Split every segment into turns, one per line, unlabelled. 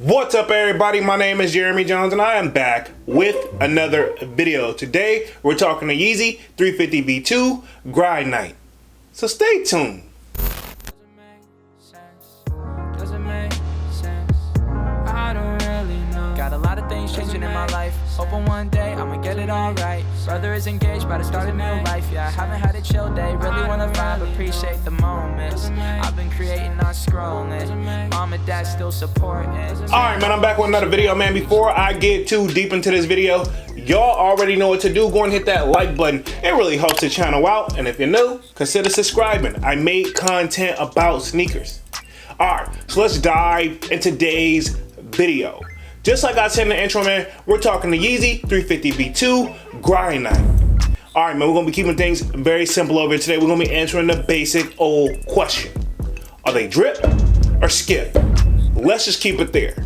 What's up, everybody? My name is Jeremy Jones and I am back with another video. Today we're talking to Yeezy 350 V2 Granite. So stay tuned.
Doesn't make sense. I don't really know. Got a lot of things changing in my life. Hoping one day I'ma get it all right. Brother is engaged, but I started new life. Yeah, I haven't had a chill day. Really wanna vibe, appreciate the moments. I've been creating, not scrolling. Mom and dad still supporting.
Alright, man, I'm back with another video, man. Before I get too deep into this video, y'all already know what to do. Go and hit that like button. It really helps the channel out. And if you're new, consider subscribing. I make content about sneakers. Alright, so let's dive into today's video. Just like I said in the intro, man, we're talking to Yeezy 350 V2 Granite. Alright, man, we're going to be keeping things very simple over here today. We're going to be answering the basic old question. Are they drip or skip? Let's just keep it there.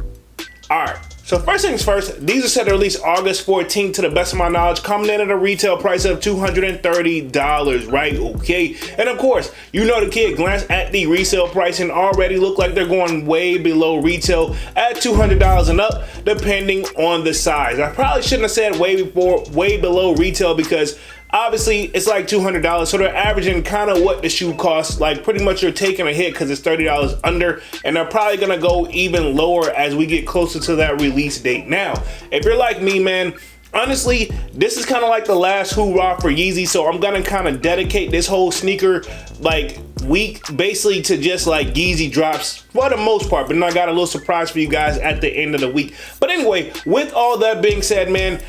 Alright, so first things first, these are set to release August 14th, to the best of my knowledge, coming in at a retail price of $230, right? Okay, and of course, you know the kid glanced at the resale price and already look like they're going way below retail at $200 and up, depending on the size. I probably shouldn't have said way below retail, because obviously it's like $200, so they're averaging kind of what the shoe costs. Like pretty much you're taking a hit because it's $30 under, and they're probably gonna go even lower as we get closer to that release date. Now, if you're like me, man, honestly, this is kind of like the last hoorah for Yeezy, so I'm gonna kind of dedicate this whole sneaker like week basically to just like Yeezy drops for the most part, but then I got a little surprise for you guys at the end of the week. But anyway, with all that being said, man,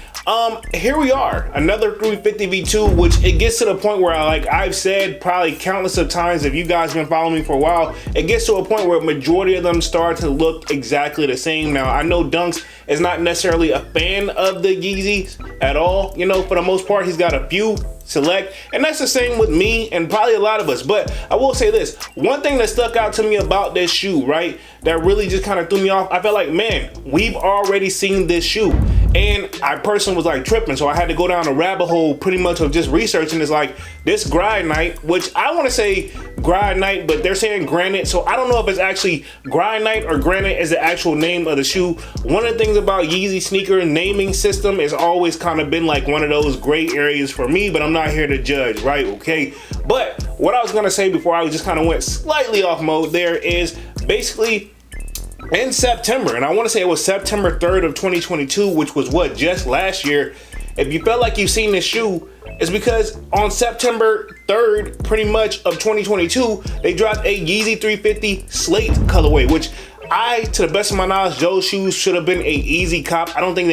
here we are, another 350 V2, which it gets to the point where I've said probably countless of times, if you guys been following me for a while, it gets to a point where a majority of them start to look exactly the same. Now, I know Dunks is not necessarily a fan of the Yeezys at all. You know, for the most part, he's got a few select, and that's the same with me and probably a lot of us. But I will say this, one thing that stuck out to me about this shoe, right, that really just kind of threw me off, I felt like, man, we've already seen this shoe, and I personally was like tripping, so I had to go down a rabbit hole pretty much of just researching this, like this Granite, which I want to say Granite, but they're saying Granite, so I don't know if it's actually Granite or Granite is the actual name of the shoe. One of the things about Yeezy sneaker naming system is always kind of been like one of those gray areas for me, but I'm not here to judge, right? Okay, but what I was gonna say before I just kind of went slightly off mode there is basically in September, and I want to say it was September 3rd of 2022, which was what, just last year. If you felt like you've seen this shoe, it's because on September 3rd pretty much of 2022 they dropped a Yeezy 350 Slate colorway, which to the best of my knowledge, those shoes should have been a easy cop. I don't think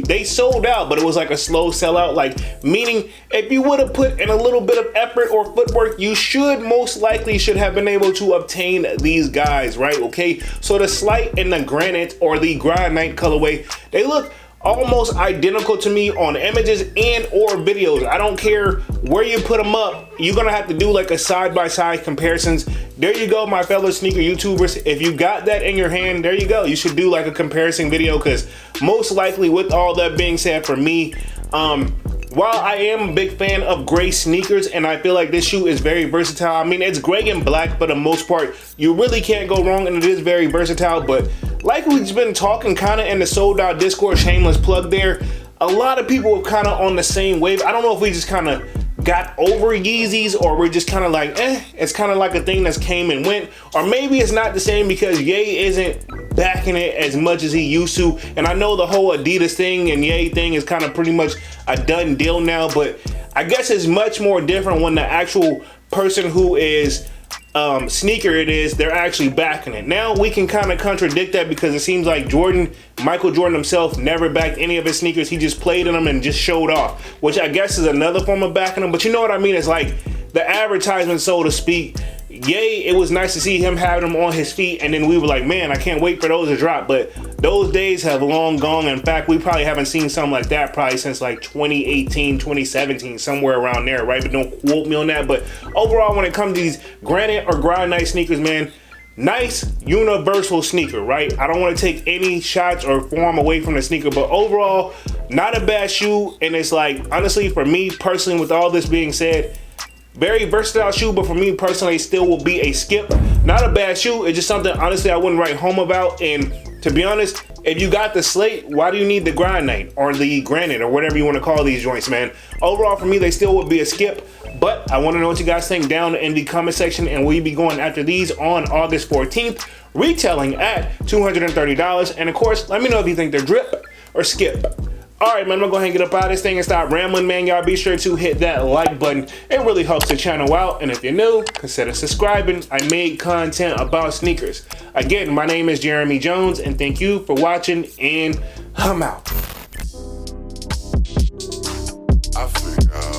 they sold out, but it was like a slow sellout, like meaning if you would have put in a little bit of effort or footwork, you most likely have been able to obtain these guys, right? Okay, so the Slate and the Granite or the Granite colorway, they look almost identical to me on images and or videos. I don't care where you put them up, you're gonna have to do like a side-by-side comparisons. There you go, my fellow sneaker YouTubers. If you got that in your hand, there you go. You should do like a comparison video, because most likely, with all that being said, for me, while I am a big fan of gray sneakers and I feel like this shoe is very versatile, I mean, it's gray and black for the most part. You really can't go wrong, and it is very versatile. But like we've been talking kind of in the Sold Out Discord, shameless plug there, a lot of people are kind of on the same wave. I don't know if we just kind of got over Yeezys, or we're just kind of like, it's kind of like a thing that's came and went, or maybe it's not the same because Ye isn't backing it as much as he used to. And I know the whole Adidas thing and Ye thing is kind of pretty much a done deal now, but I guess it's much more different when the actual person who is sneaker they're actually backing it. Now we can kind of contradict that, because it seems like Michael Jordan himself never backed any of his sneakers. He just played in them and just showed off, which I guess is another form of backing them. But you know what I mean? It's like the advertisement, so to speak. Yay, it was nice to see him having them on his feet, and then we were like, man, I can't wait for those to drop. But those days have long gone. In fact, we probably haven't seen something like that probably since like 2018, 2017, somewhere around there, right? But don't quote me on that. But overall, when it comes to these Granite or Granite sneakers, man, nice universal sneaker, right? I don't want to take any shots or form away from the sneaker, but overall, not a bad shoe. And it's like, honestly, for me personally, with all this being said, very versatile shoe, but for me personally, it still will be a skip. Not a bad shoe, it's just something honestly I wouldn't write home about. And To be honest, if you got the Slate, why do you need the Granite or the Granite or whatever you want to call these joints, man? Overall, for me, they still would be a skip, but I want to know what you guys think down in the comment section, and we'll be going after these on August 14th, retailing at $230. And of course, let me know if you think they're drip or skip. All right, man, I'm gonna go ahead and get up out of this thing and stop rambling, man. Y'all be sure to hit that like button. It really helps the channel out. And if you're new, consider subscribing. I made content about sneakers. Again, my name is Jeremy Jones, and thank you for watching, and I'm out.
I figure out.